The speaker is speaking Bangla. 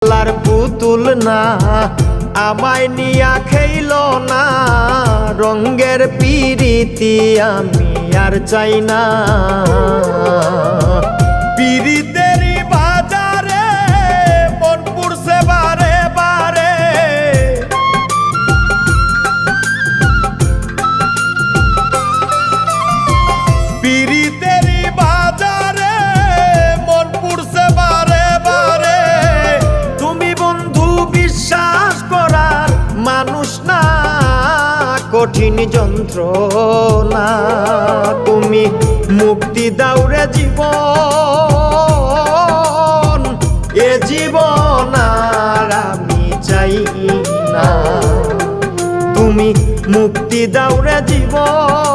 লার পুতুল না আমায় নিয়া খেইল না রঙ্গের পিরিতি আমি আর চাই না পিরিতেরই বাজারে মন পুরছে বারে বারে পিরিতেরই বাজারে মন পুরছে বারে বারে তুমি বন্ধু বিশ্বাস করার মানুষ না কঠিন যন্ত্রণা তুমি মুক্তি দাও রে জীবন এ জীবন আর আমি চাই না তুমি মুক্তি দাও রে জীবন